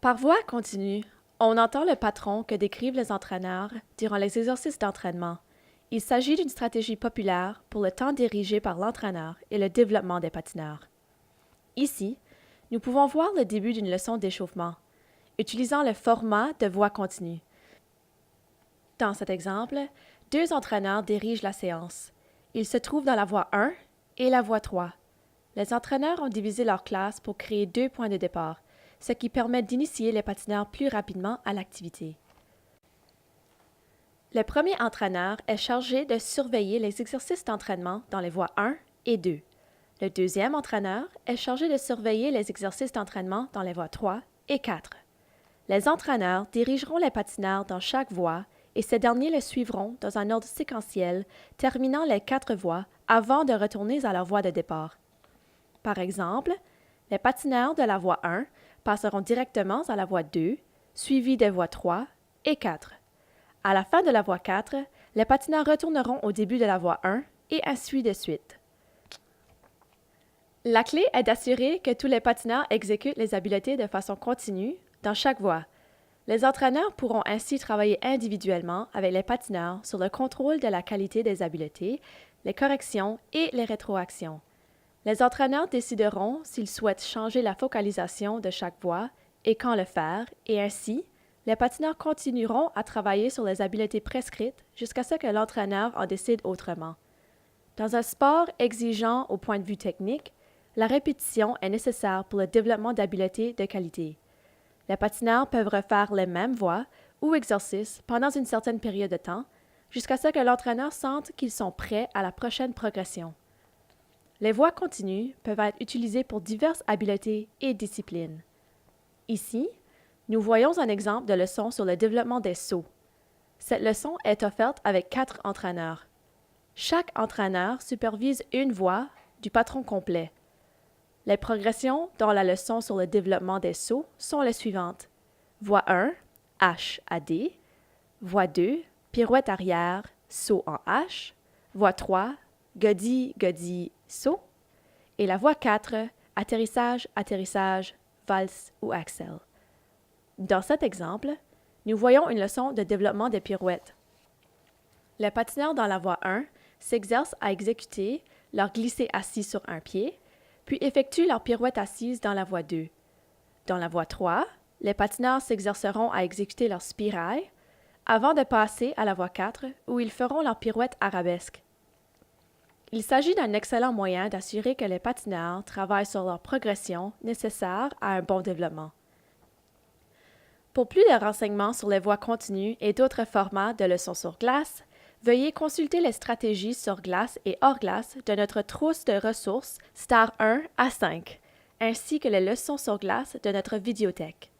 Par voie continue, on entend le patron que décrivent les entraîneurs durant les exercices d'entraînement. Il s'agit d'une stratégie populaire pour le temps dirigé par l'entraîneur et le développement des patineurs. Ici, nous pouvons voir le début d'une leçon d'échauffement, utilisant le format de voie continue. Dans cet exemple, deux entraîneurs dirigent la séance. Ils se trouvent dans la voie 1 et la voie 3. Les entraîneurs ont divisé leur classe pour créer 2 points de départ, ce qui permet d'initier les patineurs plus rapidement à l'activité. Le premier entraîneur est chargé de surveiller les exercices d'entraînement dans les voies 1 et 2. Le deuxième entraîneur est chargé de surveiller les exercices d'entraînement dans les voies 3 et 4. Les entraîneurs dirigeront les patineurs dans chaque voie et ces derniers les suivront dans un ordre séquentiel, terminant les 4 voies avant de retourner à leur voie de départ. Par exemple, les patineurs de la voie 1 passeront directement à la voie 2, suivie des voies 3 et 4. À la fin de la voie 4, les patineurs retourneront au début de la voie 1 et ainsi de suite. La clé est d'assurer que tous les patineurs exécutent les habiletés de façon continue dans chaque voie. Les entraîneurs pourront ainsi travailler individuellement avec les patineurs sur le contrôle de la qualité des habiletés, les corrections et les rétroactions. Les entraîneurs décideront s'ils souhaitent changer la focalisation de chaque voie et quand le faire, et ainsi, les patineurs continueront à travailler sur les habiletés prescrites jusqu'à ce que l'entraîneur en décide autrement. Dans un sport exigeant au point de vue technique, la répétition est nécessaire pour le développement d'habiletés de qualité. Les patineurs peuvent refaire les mêmes voies ou exercices pendant une certaine période de temps, jusqu'à ce que l'entraîneur sente qu'ils sont prêts à la prochaine progression. Les voies continues peuvent être utilisées pour diverses habiletés et disciplines. Ici, nous voyons un exemple de leçon sur le développement des sauts. Cette leçon est offerte avec 4 entraîneurs. Chaque entraîneur supervise une voie du patron complet. Les progressions dans la leçon sur le développement des sauts sont les suivantes. Voie 1, H à D. Voie 2, pirouette arrière, saut en H. Voie 3, godille, godille, saut. Et la voie 4, atterrissage, atterrissage, valse ou axel. Dans cet exemple, nous voyons une leçon de développement des pirouettes. Les patineurs dans la voie 1 s'exercent à exécuter leur glissé assis sur un pied, puis effectuent leur pirouette assise dans la voie 2. Dans la voie 3, les patineurs s'exerceront à exécuter leur spirale avant de passer à la voie 4 où ils feront leur pirouette arabesque. Il s'agit d'un excellent moyen d'assurer que les patineurs travaillent sur leur progression nécessaire à un bon développement. Pour plus de renseignements sur les voies continues et d'autres formats de leçons sur glace, veuillez consulter les stratégies sur glace et hors glace de notre trousse de ressources Star 1 à 5, ainsi que les leçons sur glace de notre vidéothèque.